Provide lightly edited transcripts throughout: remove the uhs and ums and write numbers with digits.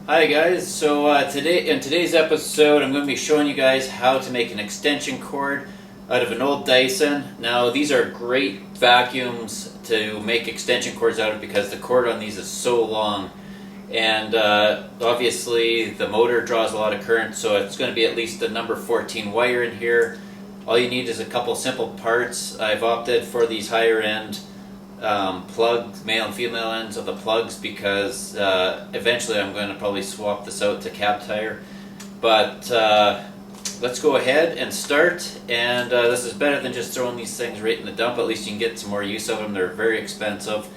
Hi guys, so in today's episode I'm going to be showing you guys how to make an extension cord out of an old Dyson. Now these are great vacuums to make extension cords out of because the cord on these is so long, and obviously the motor draws a lot of current, so it's going to be at least a number 14 wire in here. All you need is a couple simple parts. I've opted for these higher end plugs, male and female ends of the plugs, because eventually I'm going to probably swap this out to cab tire. But let's go ahead and start, and this is better than just throwing these things right in the dump. At least you can get some more use of them. They're very expensive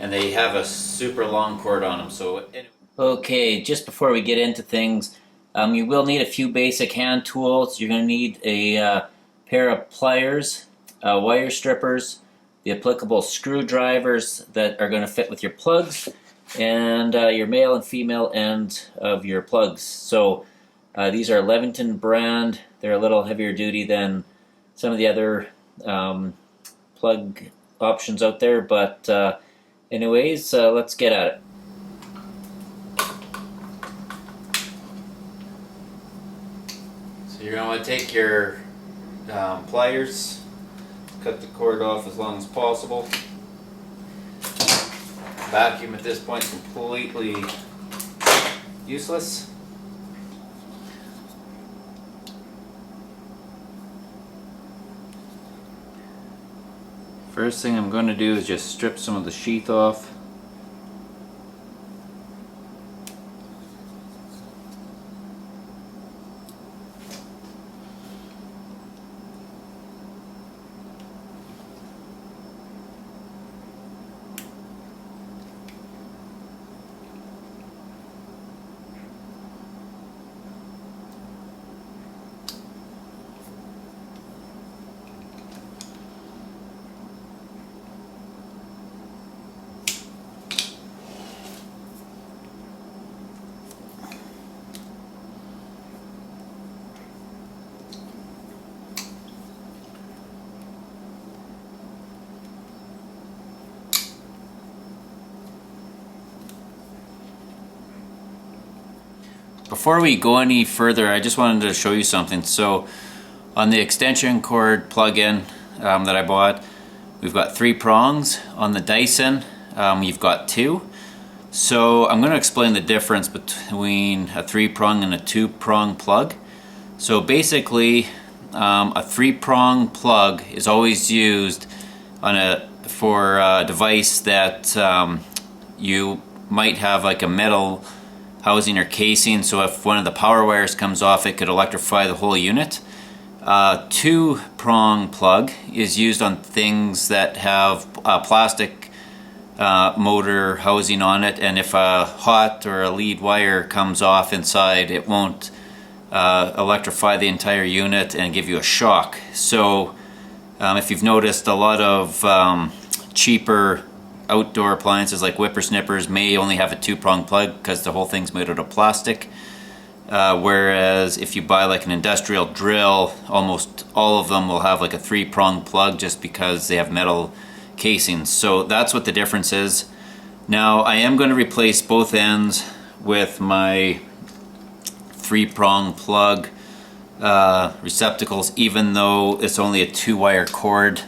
and they have a super long cord on them. So anyway. Okay, just before we get into things, you will need a few basic hand tools. You're going to need a pair of pliers, wire strippers, the applicable screwdrivers that are going to fit with your plugs, and your male and female end of your plugs. So these are Levington brand. They're a little heavier duty than some of the other plug options out there, but anyways, let's get at it. So you're going to want to take your pliers, cut the cord off as long as possible. Vacuum at this point is completely useless. First thing I'm going to do is just strip some of the sheath off. Before we go any further, I just wanted to show you something. So on the extension cord plug-in that I bought, we've got 3 prongs. On the Dyson, you've got 2. So I'm going to explain the difference between a 3-prong and a 2-prong plug. So basically, a 3-prong plug is always used for a device that you might have like a metal housing or casing, so if one of the power wires comes off, it could electrify the whole unit. 2-prong plug is used on things that have a plastic motor housing on it, and if a hot or a lead wire comes off inside, it won't electrify the entire unit and give you a shock. So if you've noticed, a lot of cheaper outdoor appliances like whippersnippers may only have a 2-prong plug because the whole thing's made out of plastic, whereas if you buy like an industrial drill, almost all of them will have like a 3-prong plug just because they have metal casings. So that's what the difference is. Now I am going to replace both ends with my 3-prong plug receptacles, even though it's only a 2-wire cord.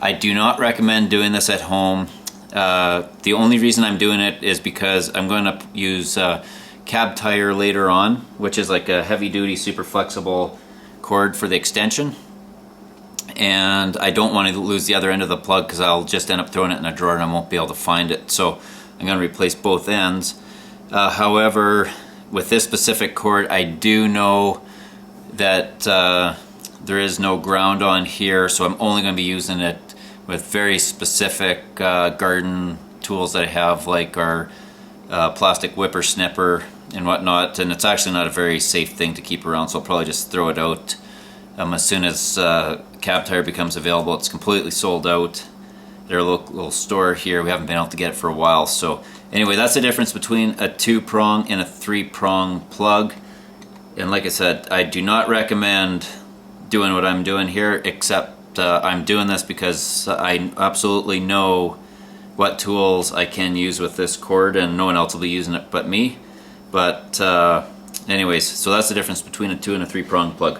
I do not recommend doing this at home. The only reason I'm doing it is because I'm going to use cab tire later on, which is like a heavy duty super flexible cord for the extension, and I don't want to lose the other end of the plug because I'll just end up throwing it in a drawer and I won't be able to find it. So I'm going to replace both ends. However, with this specific cord, I do know that there is no ground on here, so I'm only going to be using it with very specific garden tools that I have, like our plastic whippersnipper and whatnot, and it's actually not a very safe thing to keep around, so I'll probably just throw it out as soon as cab tire becomes available. It's completely sold out. Their local store here, we haven't been able to get it for a while. So anyway, that's the difference between a 2-prong and a 3-prong plug. And like I said, I do not recommend doing what I'm doing here, except I'm doing this because I absolutely know what tools I can use with this cord, and no one else will be using it but me. But anyways, so that's the difference between a 2 and a 3 prong plug.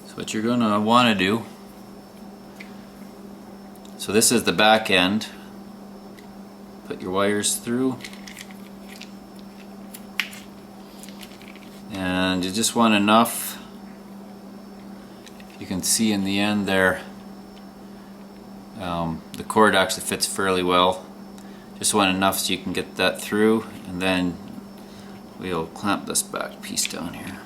So what you're going to want to do, so this is the back end, put your wires through, and you just want enough. You can see in the end there, the cord actually fits fairly well. Just want enough so you can get that through, and then we'll clamp this back piece down here.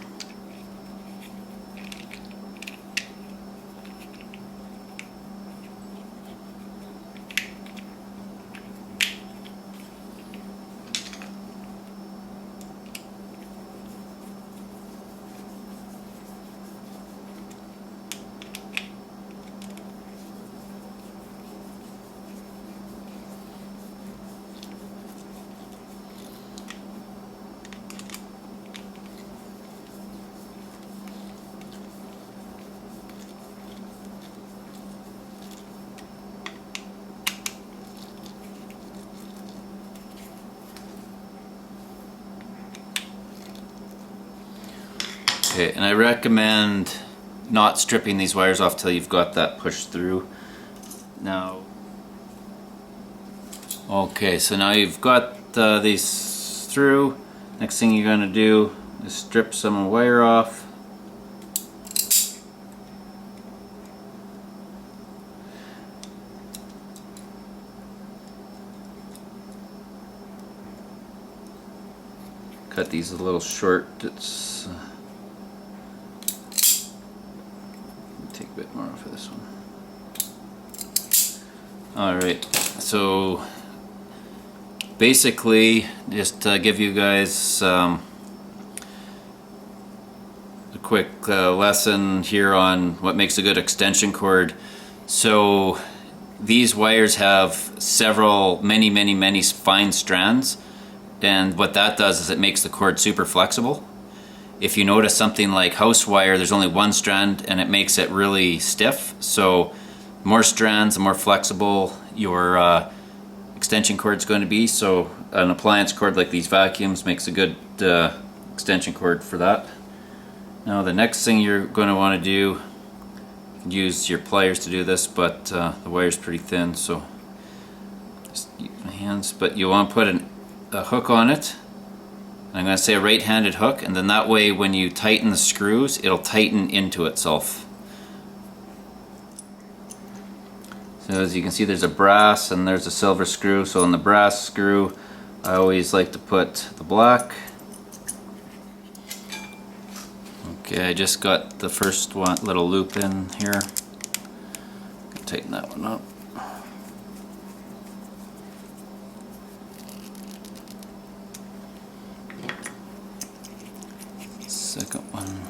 Okay, and I recommend not stripping these wires off till you've got that pushed through. Now, okay, so now you've got these through. Next thing you're going to do is strip some wire off. Cut these a little short. It's take a bit more off of this one. Alright, so basically, just to give you guys a quick lesson here on what makes a good extension cord. So these wires have many fine strands, and what that does is it makes the cord super flexible. If you notice something like house wire, there's only one strand and it makes it really stiff. So more strands, the more flexible your extension cord is going to be. So an appliance cord like these vacuums makes a good extension cord for that. Now the next thing you're going to want to do, you can use your pliers to do this, but the wire's pretty thin, so just use my hands. But you want to put a hook on it. I'm going to say a right-handed hook, and then that way when you tighten the screws, it'll tighten into itself. So as you can see, there's a brass and there's a silver screw. So on the brass screw, I always like to put the black. Okay, I just got the first one little loop in here. Tighten that one up. Second one.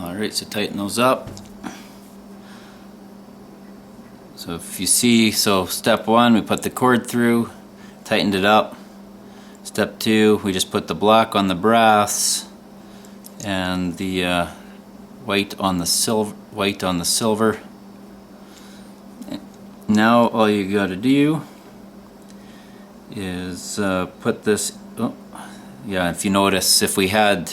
Alright, so tighten those up. So if you see, so step one, we put the cord through, tightened it up. Step two, we just put the black on the brass and the white on the silver. Now all you got to do is put this. Oh, yeah. If you notice, if we had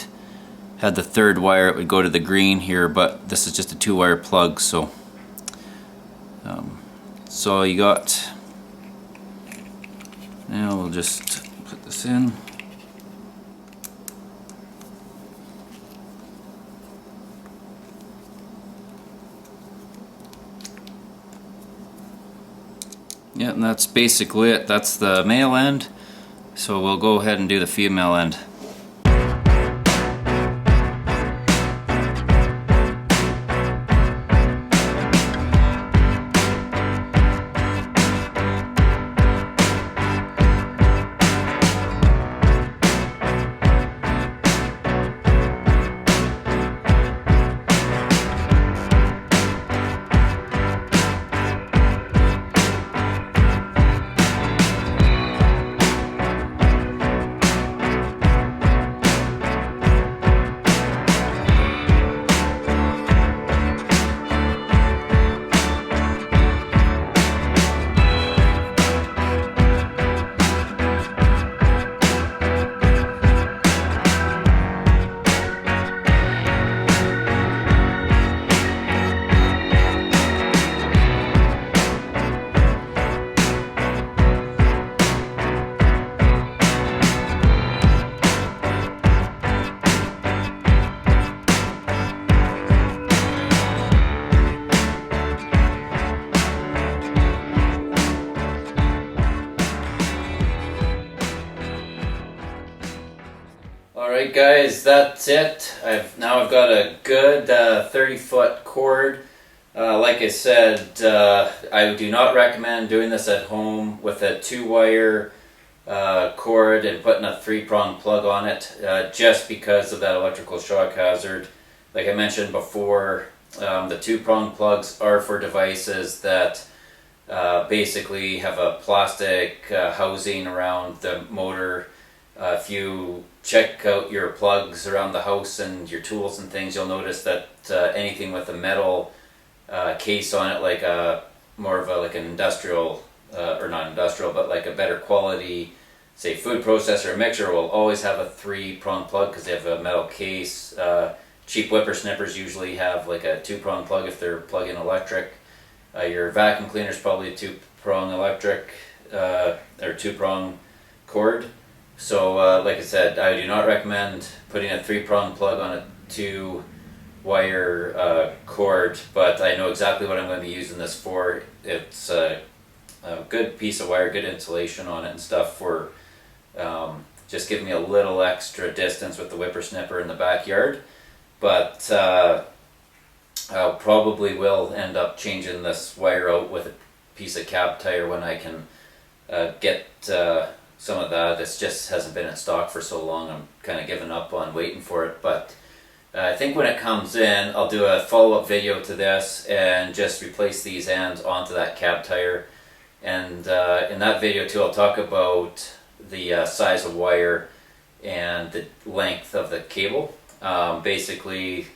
the third wire, it would go to the green here, but this is just a 2-wire plug. So, so you got. Now we'll just put this in. Yeah, and that's basically it. That's the male end. So we'll go ahead and do the female end. Alright guys, that's it. I've got a good 30-foot cord. Like I said, I do not recommend doing this at home with a 2-wire cord and putting a 3-prong plug on it, just because of that electrical shock hazard. Like I mentioned before, the 2-prong plugs are for devices that basically have a plastic housing around the motor. If you check out your plugs around the house and your tools and things, you'll notice that anything with a metal case on it, like more of like an industrial, or not industrial, but like a better quality, say food processor or mixer, will always have a 3-prong plug because they have a metal case. Cheap whippersnippers usually have like a 2-prong plug if they're plug-in electric. Your vacuum cleaner is probably a 2-prong electric, or 2-prong cord. So like I said, I do not recommend putting a 3-prong plug on a 2-wire cord, but I know exactly what I'm going to be using this for. It's a good piece of wire, good insulation on it and stuff for just giving me a little extra distance with the whippersnipper in the backyard. But I probably will end up changing this wire out with a piece of cab tire when I can get some of that. This just hasn't been in stock for so long, I'm kind of giving up on waiting for it. But I think when it comes in, I'll do a follow-up video to this and just replace these ends onto that cab tire. And in that video too, I'll talk about the size of wire and the length of the cable. Basically,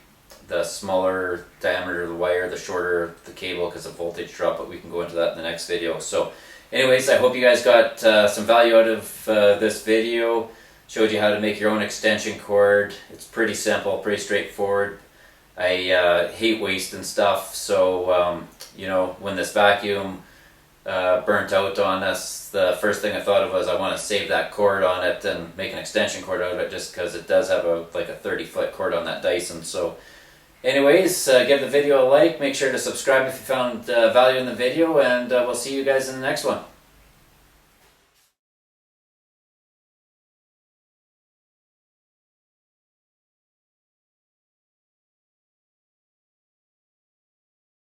the smaller diameter of the wire, the shorter the cable because of voltage drop, but we can go into that in the next video. So anyways, I hope you guys got some value out of this video. Showed you how to make your own extension cord. It's pretty simple, pretty straightforward. I hate wasting stuff, so you know, when this vacuum burnt out on us, the first thing I thought of was I want to save that cord on it and make an extension cord out of it, just because it does have like a 30-foot cord on that Dyson. So anyways, give the video a like, make sure to subscribe if you found value in the video, and we'll see you guys in the next one.